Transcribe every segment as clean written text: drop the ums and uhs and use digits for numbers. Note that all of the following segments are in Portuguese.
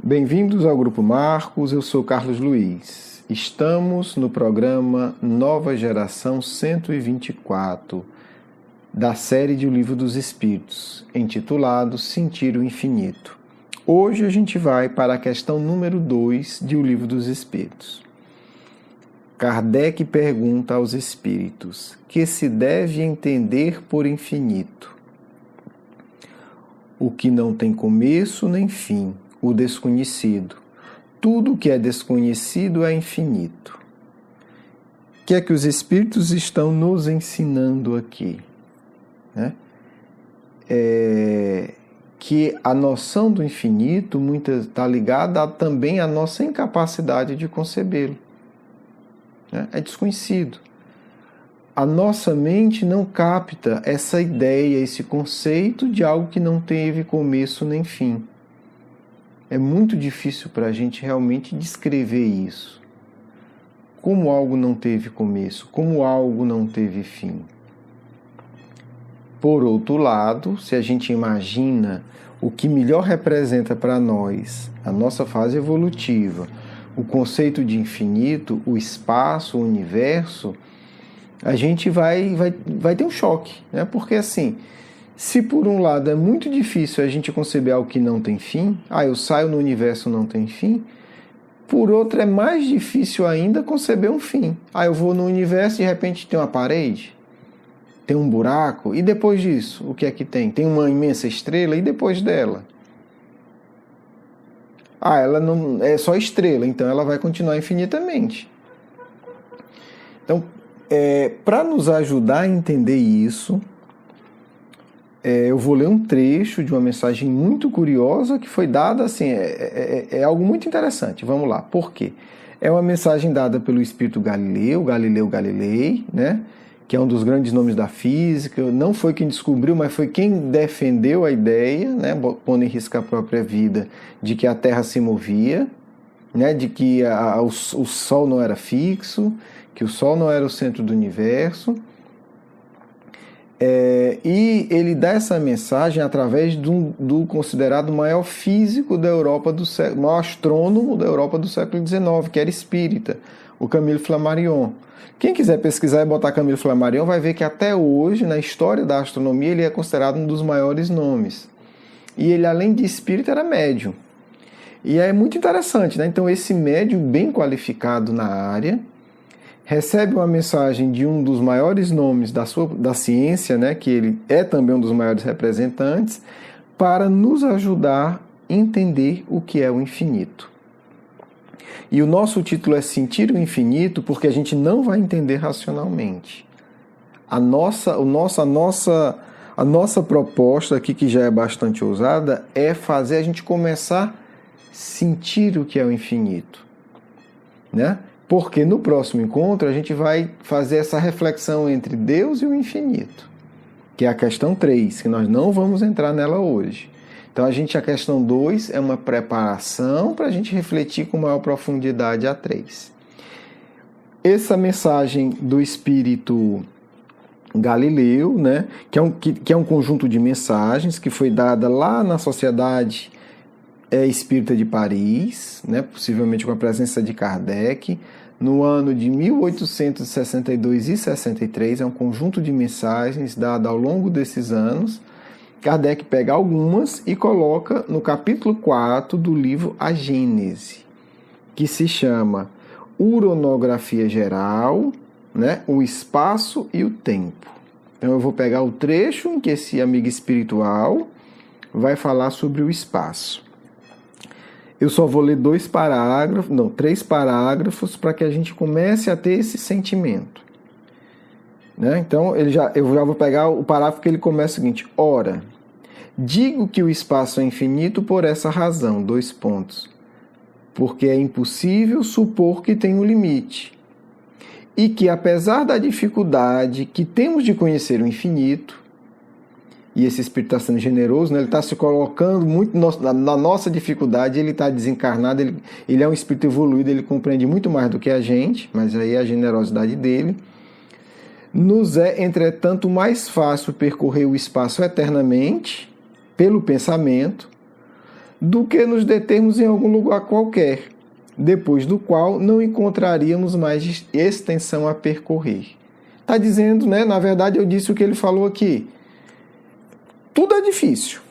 Bem-vindos ao Grupo Marcos, eu sou Carlos Luiz. Estamos no programa Nova Geração 124, da série de O Livro dos Espíritos, intitulado Sentir o Infinito. Hoje a gente vai para a questão número 2 de O Livro dos Espíritos. Kardec pergunta aos espíritos: que se deve entender por infinito? O que não tem começo nem fim, o desconhecido. Tudo que é desconhecido é infinito. O que é que os espíritos estão nos ensinando aqui? Que a noção do infinito está ligada também à nossa incapacidade de concebê-lo. É desconhecido. A nossa mente não capta essa ideia, esse conceito de algo que não teve começo nem fim. É muito difícil para a gente realmente descrever isso. Como algo não teve começo, como algo não teve fim. Por outro lado, se a gente imagina o que melhor representa para nós a nossa fase evolutiva, o conceito de infinito, o espaço, o universo, a gente vai ter um choque, né? Porque assim, se por um lado é muito difícil a gente conceber algo que não tem fim, eu saio no universo não tem fim, por outro é mais difícil ainda conceber um fim. Eu vou no universo e de repente tem uma parede, tem um buraco, e depois disso, o que é que tem? Tem uma imensa estrela, e depois dela? Ela não é só estrela, então ela vai continuar infinitamente. Então, para nos ajudar a entender isso, eu vou ler um trecho de uma mensagem muito curiosa que foi dada, assim, é algo muito interessante. Vamos lá, por quê? É uma mensagem dada pelo espírito Galileu Galilei, né? Que é um dos grandes nomes da física. Não foi quem descobriu, mas foi quem defendeu a ideia, né, pondo em risco a própria vida, de que a Terra se movia, né, de que o Sol não era fixo, que o Sol não era o centro do universo. E ele dá essa mensagem através do considerado maior físico da Europa do século, maior astrônomo da Europa do século XIX, que era espírita, o Camille Flammarion. Quem quiser pesquisar e botar Camille Flammarion vai ver que até hoje, na história da astronomia, ele é considerado um dos maiores nomes. E ele, além de espírita, era médium. E é muito interessante, né? Então, esse médium bem qualificado na área recebe uma mensagem de um dos maiores nomes da ciência, né? Que ele é também um dos maiores representantes, para nos ajudar a entender o que é o infinito. E o nosso título é Sentir o Infinito, porque a gente não vai entender racionalmente. A nossa proposta aqui, que já é bastante ousada, é fazer a gente começar a sentir o que é o infinito, né? Porque no próximo encontro a gente vai fazer essa reflexão entre Deus e o infinito, que é a questão 3, que nós não vamos entrar nela hoje. Então, a questão 2 é uma preparação para a gente refletir com maior profundidade a 3. Essa mensagem do espírito Galileu, né, que é um conjunto de mensagens que foi dada lá na Sociedade Espírita de Paris, né, possivelmente com a presença de Kardec, no ano de 1862 e 63, é um conjunto de mensagens dado ao longo desses anos. Kardec pega algumas e coloca no capítulo 4 do livro A Gênese, que se chama Uranografia Geral, né, o Espaço e o Tempo. Então eu vou pegar o trecho em que esse amigo espiritual vai falar sobre o espaço. Eu só vou ler 3 parágrafos para que a gente comece a ter esse sentimento. Né? Então eu já vou pegar o parágrafo que ele começa o seguinte: ora, digo que o espaço é infinito por essa razão, porque é impossível supor que tem um limite, e que apesar da dificuldade que temos de conhecer o infinito, e esse espírito está sendo generoso, né? Ele está se colocando muito na nossa dificuldade, ele está desencarnado, ele é um espírito evoluído, ele compreende muito mais do que a gente, mas aí é a generosidade dele. Nos é, entretanto, mais fácil percorrer o espaço eternamente, pelo pensamento, do que nos determos em algum lugar qualquer, depois do qual não encontraríamos mais extensão a percorrer. Está dizendo, né? Na verdade, eu disse o que ele falou aqui. Tudo é difícil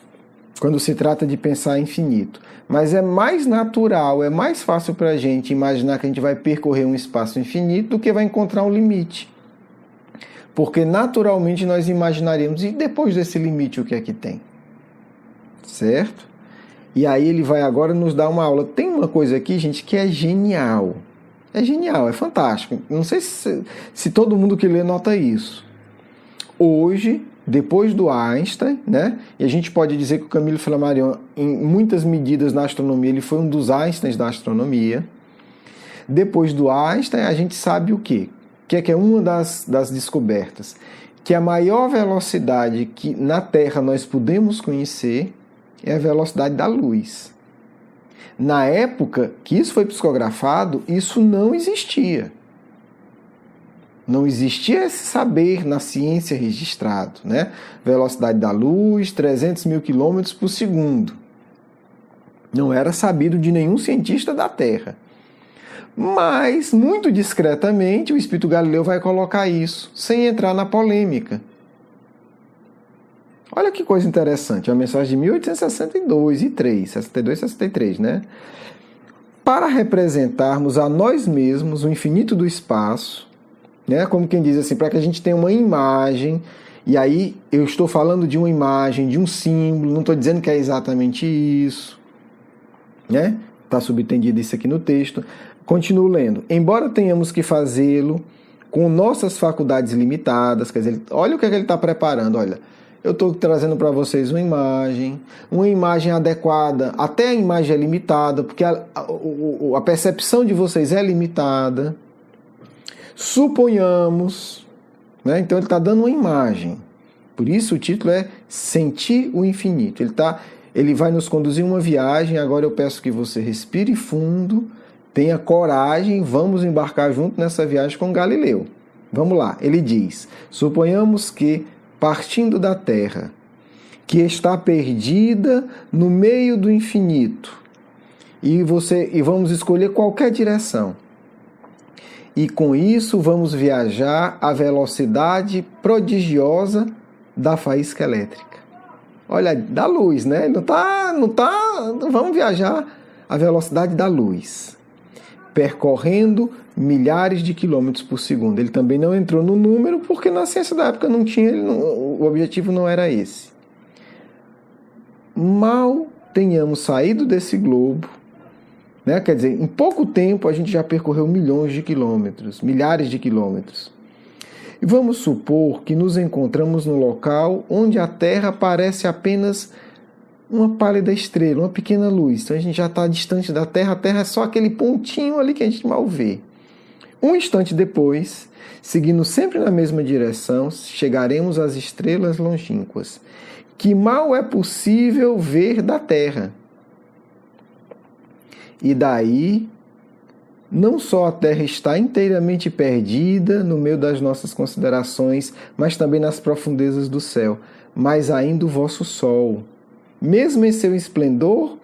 quando se trata de pensar infinito, mas é mais natural, é mais fácil para a gente imaginar que a gente vai percorrer um espaço infinito do que vai encontrar um limite. Porque naturalmente nós imaginaríamos, e depois desse limite o que é que tem? Certo? E aí ele vai agora nos dar uma aula. Tem uma coisa aqui, gente, que é genial. É genial, é fantástico. Não sei se todo mundo que lê nota isso. Hoje, depois do Einstein, né? E a gente pode dizer que o Camille Flammarion, em muitas medidas na astronomia, ele foi um dos Einsteins da astronomia. Depois do Einstein, a gente sabe o quê? Que é uma das descobertas? Que a maior velocidade que na Terra nós podemos conhecer é a velocidade da luz. Na época que isso foi psicografado, isso não existia. Não existia esse saber na ciência registrado, né? Velocidade da luz, 300 mil quilômetros por segundo. Não era sabido de nenhum cientista da Terra. Mas, muito discretamente, o Espírito Galileu vai colocar isso, sem entrar na polêmica. Olha que coisa interessante, é uma mensagem de 1862 e 3, 62 e 63, né? Para representarmos a nós mesmos o infinito do espaço, né? Como quem diz assim, para que a gente tenha uma imagem, e aí eu estou falando de uma imagem, de um símbolo, não estou dizendo que é exatamente isso, né? Está subtendido isso aqui no texto. Continuo lendo. Embora tenhamos que fazê-lo com nossas faculdades limitadas, quer dizer, olha o que ele está preparando, olha. Eu estou trazendo para vocês uma imagem adequada, até a imagem é limitada, porque a percepção de vocês é limitada. Suponhamos, né? Então ele está dando uma imagem. Por isso o título é Sentir o Infinito. Ele vai nos conduzir uma viagem, agora eu peço que você respire fundo, tenha coragem, vamos embarcar junto nessa viagem com Galileu. Vamos lá, ele diz, suponhamos que partindo da Terra, que está perdida no meio do infinito, e vamos escolher qualquer direção. E com isso vamos viajar à velocidade prodigiosa da faísca elétrica. Olha, da luz, né? Vamos viajar à velocidade da luz, percorrendo milhares de quilômetros por segundo. Ele também não entrou no número, porque na ciência da época não tinha, o objetivo não era esse. Mal tenhamos saído desse globo, né? Quer dizer, em pouco tempo a gente já percorreu milhões de quilômetros, milhares de quilômetros. E vamos supor que nos encontramos no local onde a Terra parece apenas uma pálida estrela, uma pequena luz. Então a gente já está distante da Terra, a Terra é só aquele pontinho ali que a gente mal vê. Um instante depois, seguindo sempre na mesma direção, chegaremos às estrelas longínquas, que mal é possível ver da Terra. E daí, não só a Terra está inteiramente perdida no meio das nossas considerações, mas também nas profundezas do céu, mas ainda o vosso Sol, mesmo em seu esplendor,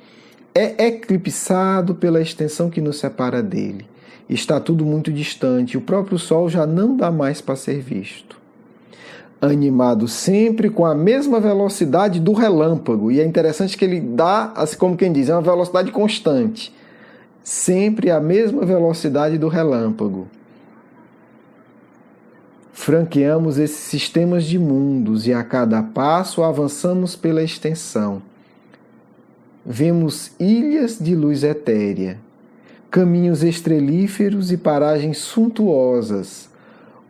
é eclipsado pela extensão que nos separa dele. Está tudo muito distante, o próprio Sol já não dá mais para ser visto. Animado sempre com a mesma velocidade do relâmpago, e é interessante que ele dá, assim como quem diz, é uma velocidade constante, sempre a mesma velocidade do relâmpago. Franqueamos esses sistemas de mundos e a cada passo avançamos pela extensão. Vemos ilhas de luz etérea, caminhos estrelíferos e paragens suntuosas,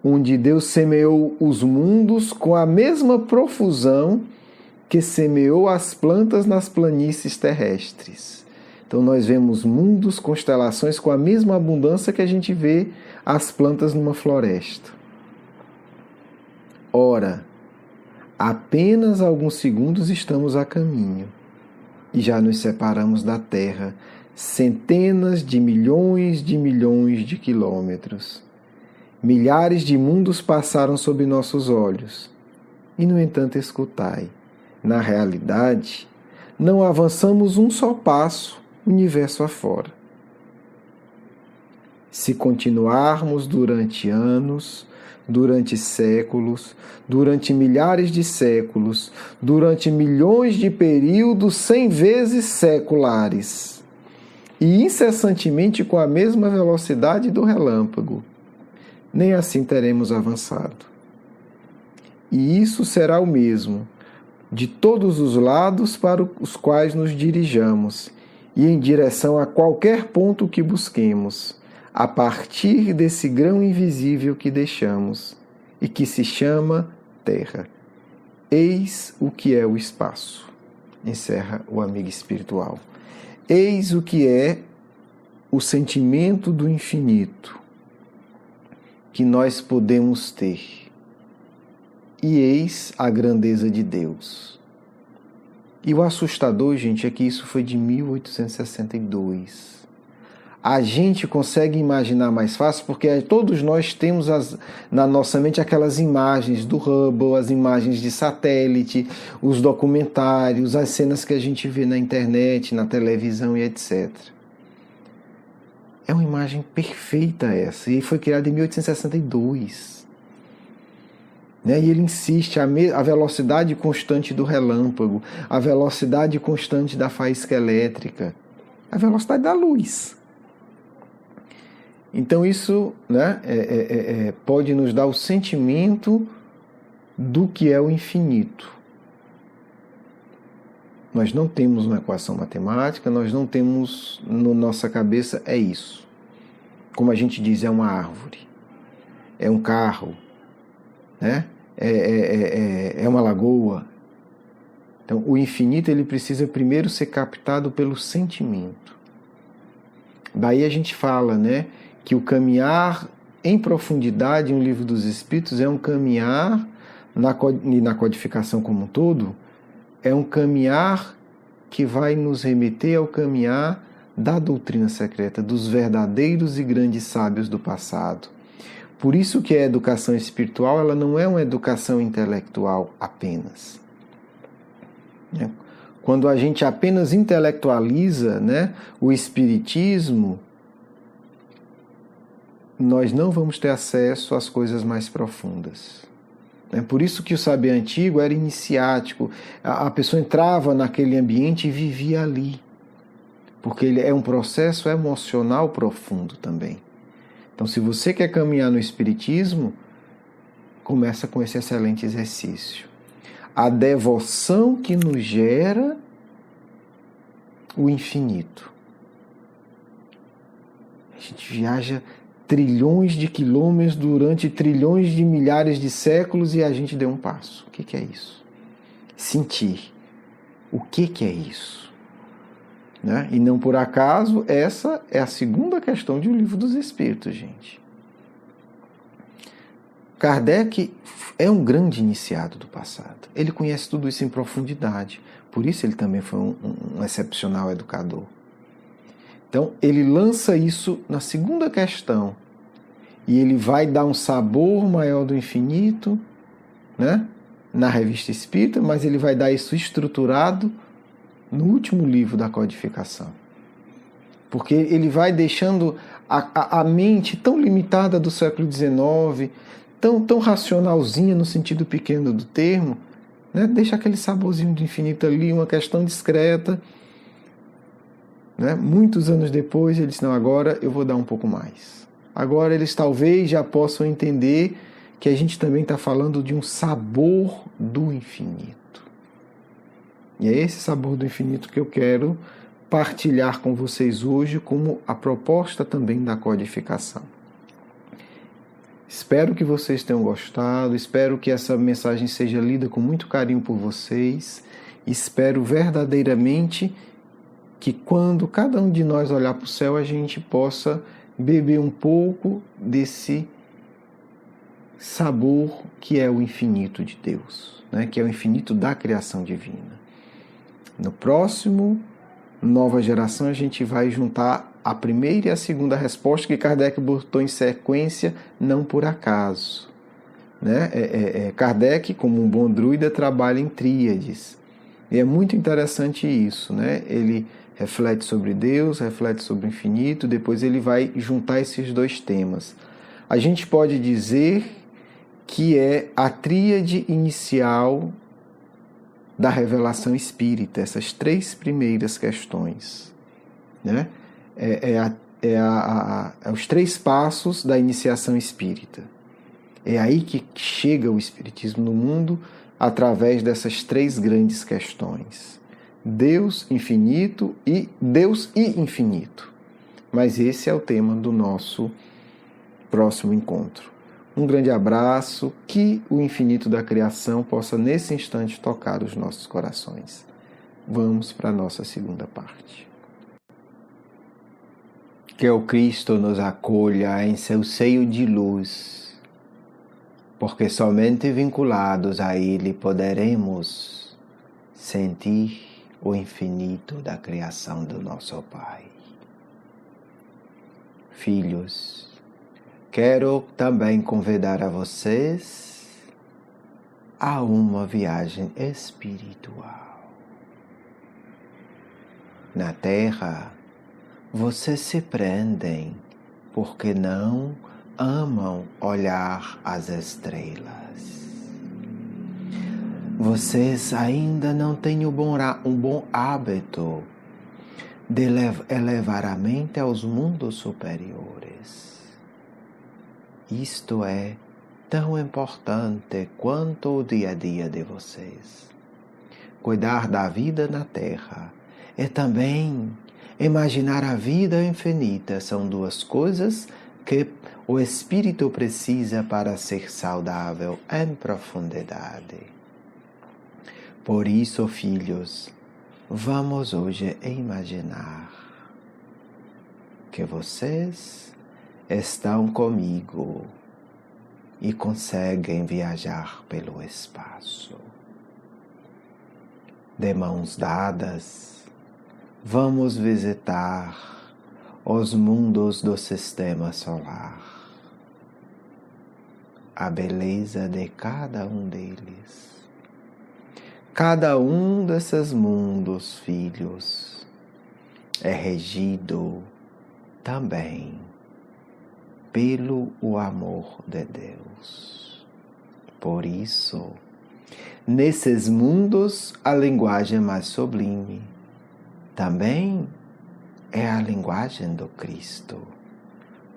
onde Deus semeou os mundos com a mesma profusão que semeou as plantas nas planícies terrestres. Então nós vemos mundos, constelações com a mesma abundância que a gente vê as plantas numa floresta. Ora, apenas alguns segundos estamos a caminho e já nos separamos da Terra centenas de milhões de quilômetros. Milhares de mundos passaram sob nossos olhos. E, no entanto, escutai, na realidade, não avançamos um só passo universo afora. Se continuarmos durante anos, durante séculos, durante milhares de séculos, durante milhões de períodos 100 vezes seculares, e incessantemente com a mesma velocidade do relâmpago, nem assim teremos avançado. E isso será o mesmo de todos os lados para os quais nos dirijamos e em direção a qualquer ponto que busquemos, a partir desse grão invisível que deixamos e que se chama Terra. Eis o que é o espaço, encerra o amigo espiritual. Eis o que é o sentimento do infinito que nós podemos ter. E eis a grandeza de Deus. E o assustador, gente, é que isso foi de 1862. A gente consegue imaginar mais fácil porque todos nós temos na nossa mente aquelas imagens do Hubble, as imagens de satélite, os documentários, as cenas que a gente vê na internet, na televisão e etc. É uma imagem perfeita essa, e foi criada em 1862. E ele insiste, a velocidade constante do relâmpago, a velocidade constante da faísca elétrica, a velocidade da luz. Então isso, né, pode nos dar o sentimento do que é o infinito. Nós não temos uma equação matemática, nós não temos na nossa cabeça, é isso. Como a gente diz, é uma árvore, é um carro, né? É uma lagoa. Então, o infinito ele precisa primeiro ser captado pelo sentimento. Daí a gente fala, né, que o caminhar em profundidade no Livro dos Espíritos é um caminhar, na codificação como um todo, é um caminhar que vai nos remeter ao caminhar da doutrina secreta, dos verdadeiros e grandes sábios do passado. Por isso que a educação espiritual ela não é uma educação intelectual apenas. Quando a gente apenas intelectualiza, né, o espiritismo, nós não vamos ter acesso às coisas mais profundas. É por isso que o saber antigo era iniciático. A pessoa entrava naquele ambiente e vivia ali. Porque ele é um processo emocional profundo também. Então, se você quer caminhar no Espiritismo, começa com esse excelente exercício. A devoção que nos gera o infinito. A gente viaja trilhões de quilômetros durante trilhões de milhares de séculos e a gente deu um passo. O que é isso? Sentir. O que é isso? Né? E não por acaso, essa é a segunda questão de O Livro dos Espíritos, gente. Kardec é um grande iniciado do passado. Ele conhece tudo isso em profundidade. Por isso ele também foi um excepcional educador. Então, ele lança isso na segunda questão. E ele vai dar um sabor maior do infinito, né, na Revista Espírita, mas ele vai dar isso estruturado no último livro da codificação. Porque ele vai deixando a mente tão limitada do século XIX, tão racionalzinha no sentido pequeno do termo, né? Deixa aquele saborzinho do infinito ali, uma questão discreta. Né? Muitos anos depois, ele disse, não, agora eu vou dar um pouco mais. Agora eles talvez já possam entender que a gente também está falando de um sabor do infinito. E é esse sabor do infinito que eu quero partilhar com vocês hoje como a proposta também da codificação. Espero que vocês tenham gostado, espero que essa mensagem seja lida com muito carinho por vocês, espero verdadeiramente que quando cada um de nós olhar para o céu, a gente possa beber um pouco desse sabor que é o infinito de Deus, né? Que é o infinito da criação divina. No próximo Nova Geração, a gente vai juntar a primeira e a segunda resposta que Kardec botou em sequência, não por acaso. Né? Kardec, como um bom druida, trabalha em tríades. E é muito interessante isso, né? Ele reflete sobre Deus, reflete sobre o infinito, depois ele vai juntar esses dois temas. A gente pode dizer que é a tríade inicial da revelação espírita, essas três primeiras questões, né? Os três passos da iniciação espírita. É aí que chega o espiritismo no mundo, através dessas três grandes questões. Deus infinito e Deus e infinito. Mas esse é o tema do nosso próximo encontro. Um grande abraço, que o infinito da criação possa nesse instante tocar os nossos corações. Vamos para a nossa segunda parte. Que o Cristo nos acolha em seu seio de luz, porque somente vinculados a Ele poderemos sentir o infinito da criação do nosso Pai. Filhos, quero também convidar a vocês a uma viagem espiritual. Na Terra, vocês se prendem porque não amam olhar as estrelas. Vocês ainda não têm um bom hábito de elevar a mente aos mundos superiores. Isto é tão importante quanto o dia a dia de vocês. Cuidar da vida na Terra é também imaginar a vida infinita. São duas coisas que o espírito precisa para ser saudável em profundidade. Por isso, filhos, vamos hoje imaginar que vocês estão comigo e conseguem viajar pelo espaço. De mãos dadas, vamos visitar os mundos do sistema solar. A beleza de cada um deles. Cada um desses mundos, filhos, é regido também pelo o amor de Deus. Por isso, nesses mundos, a linguagem mais sublime também é a linguagem do Cristo.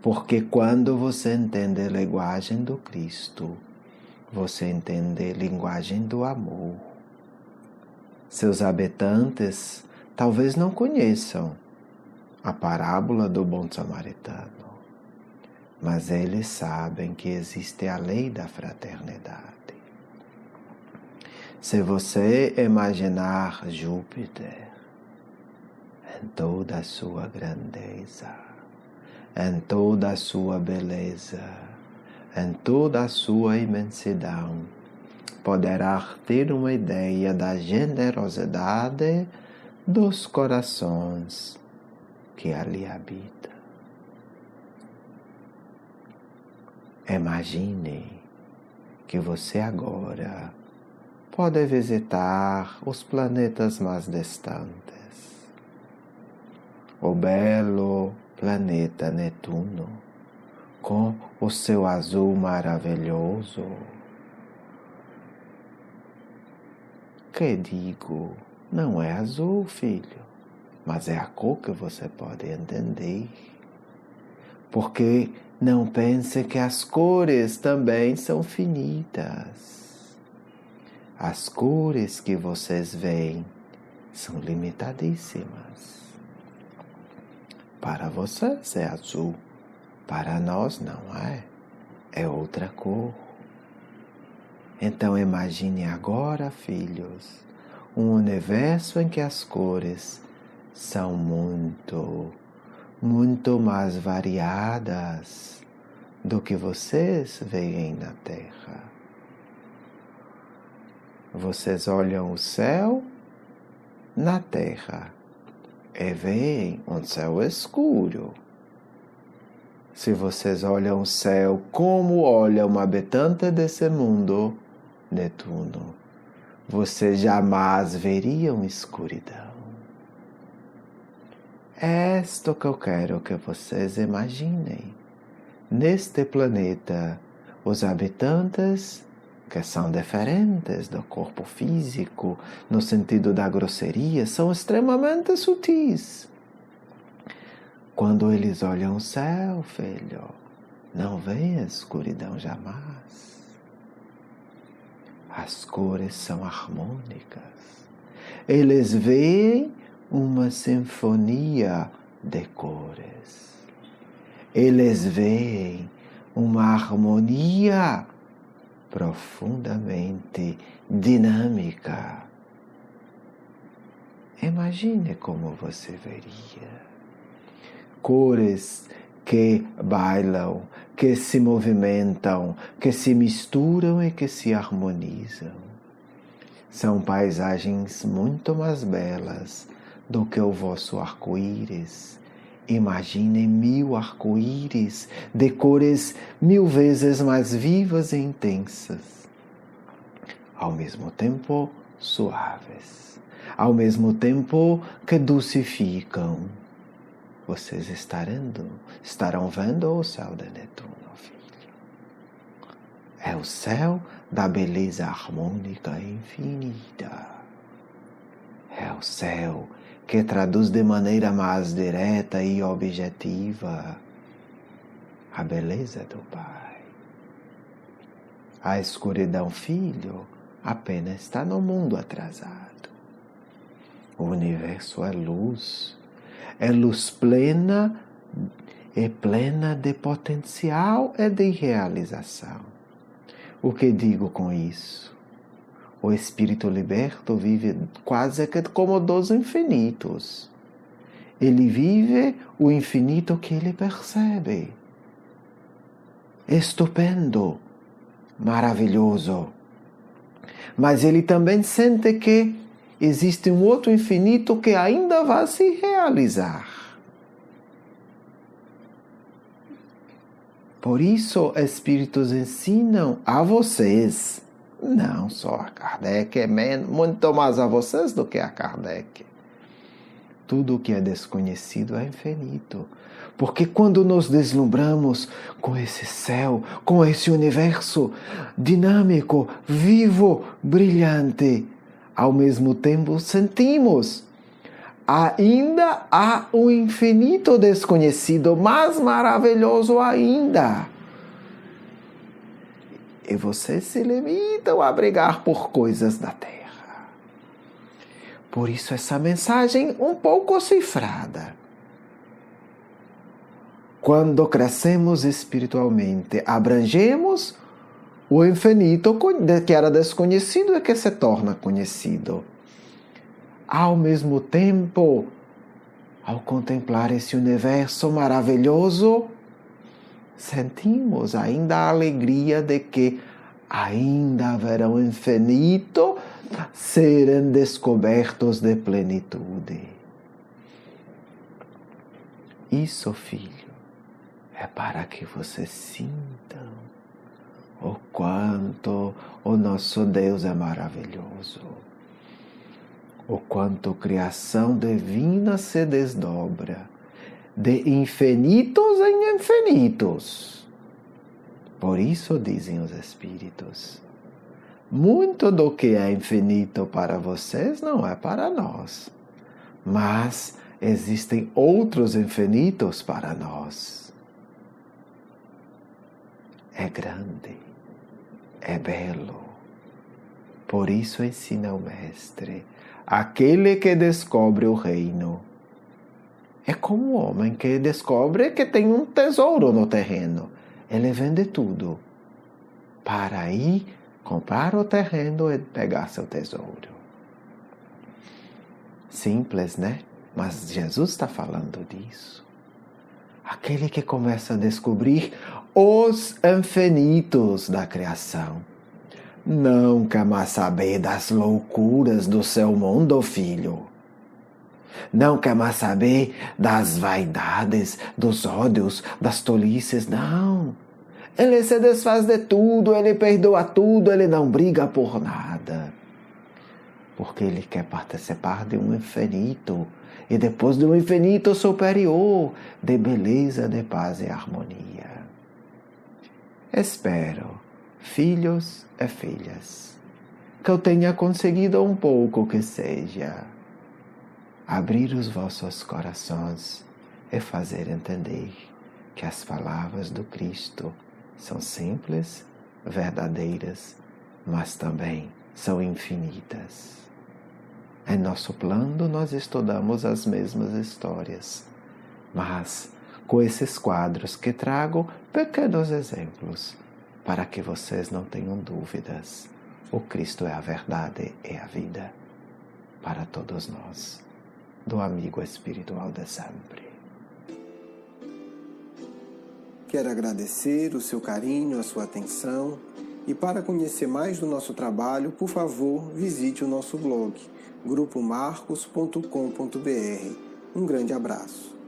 Porque quando você entende a linguagem do Cristo, você entende a linguagem do amor. Seus habitantes talvez não conheçam a parábola do bom samaritano, mas eles sabem que existe a lei da fraternidade. Se você imaginar Júpiter em toda a sua grandeza, em toda a sua beleza, em toda a sua imensidão, poderá ter uma ideia da generosidade dos corações que ali habitam. Imagine que você agora pode visitar os planetas mais distantes. O belo planeta Netuno, com o seu azul maravilhoso. Que digo, não é azul, filho, mas é a cor que você pode entender. Porque não pense que as cores também são finitas. As cores que vocês veem são limitadíssimas. Para vocês é azul, para nós não é. É outra cor. Então imagine agora, filhos, um universo em que as cores são muito mais variadas do que vocês veem na Terra. Vocês olham o céu na Terra e veem um céu escuro. Se vocês olham o céu como olha um habitante desse mundo, Netuno, vocês jamais veriam escuridão. É isto que eu quero que vocês imaginem. Neste planeta, os habitantes que são diferentes do corpo físico, no sentido da grosseria, são extremamente sutis. Quando eles olham o céu, filho, não veem a escuridão jamais. As cores são harmônicas. Eles veem uma sinfonia de cores. Eles veem uma harmonia profundamente dinâmica. Imagine como você veria. Cores que bailam, que se movimentam, que se misturam e que se harmonizam. São paisagens muito mais belas do que o vosso arco-íris. Imagine 1000 arco-íris de cores 1000 vezes mais vivas e intensas. Ao mesmo tempo, suaves. Ao mesmo tempo que dulcificam. Vocês estarão vendo o céu de Netuno, filho. É o céu da beleza harmônica infinita. É o céu que traduz de maneira mais direta e objetiva a beleza do Pai. A escuridão, filho, apenas está no mundo atrasado. O universo é luz plena e plena de potencial e de realização. O que digo com isso? O espírito liberto vive quase que como dos infinitos. Ele vive o infinito que ele percebe. Estupendo, maravilhoso. Mas ele também sente que existe um outro infinito que ainda vai se realizar. Por isso, espíritos ensinam a vocês, não só a Kardec, muito mais a vocês do que a Kardec. Tudo o que é desconhecido é infinito. Porque quando nos deslumbramos com esse céu, com esse universo dinâmico, vivo, brilhante, ao mesmo tempo sentimos, ainda há um infinito desconhecido, mais maravilhoso ainda. E vocês se limitam a brigar por coisas da terra. Por isso essa mensagem um pouco cifrada. Quando crescemos espiritualmente, abrangemos o infinito que era desconhecido e que se torna conhecido. Ao mesmo tempo, ao contemplar esse universo maravilhoso, sentimos ainda a alegria de que ainda haverá um infinito serem descobertos de plenitude. Isso, filho, é para que vocês sintam o quanto o nosso Deus é maravilhoso. O quanto a criação divina se desdobra de infinitos em infinitos. Por isso dizem os Espíritos, muito do que é infinito para vocês não é para nós, mas existem outros infinitos para nós. É grande, é belo. Por isso ensina o Mestre, aquele que descobre o reino é como o homem que descobre que tem um tesouro no terreno. Ele vende tudo para ir comprar o terreno e pegar seu tesouro. Simples, né? Mas Jesus está falando disso. Aquele que começa a descobrir os infinitos da criação. Não quer mais saber das loucuras do seu mundo, filho. Não quer mais saber das vaidades, dos ódios, das tolices, não. Ele se desfaz de tudo, ele perdoa tudo, ele não briga por nada. porque Ele quer participar de um infinito, e depois de um infinito superior, de beleza, de paz e harmonia. Espero, filhos e filhas, que eu tenha conseguido um pouco que seja abrir os vossos corações e fazer entender que as palavras do Cristo são simples, verdadeiras, mas também são infinitas. Em nosso plano nós estudamos as mesmas histórias, mas com esses quadros que trago pequenos exemplos para que vocês não tenham dúvidas. O Cristo é a verdade e a vida para todos nós, do amigo espiritual de sempre. Quero agradecer o seu carinho, a sua atenção, e para conhecer mais do nosso trabalho, por favor, visite o nosso blog, grupomarcos.com.br. Um grande abraço.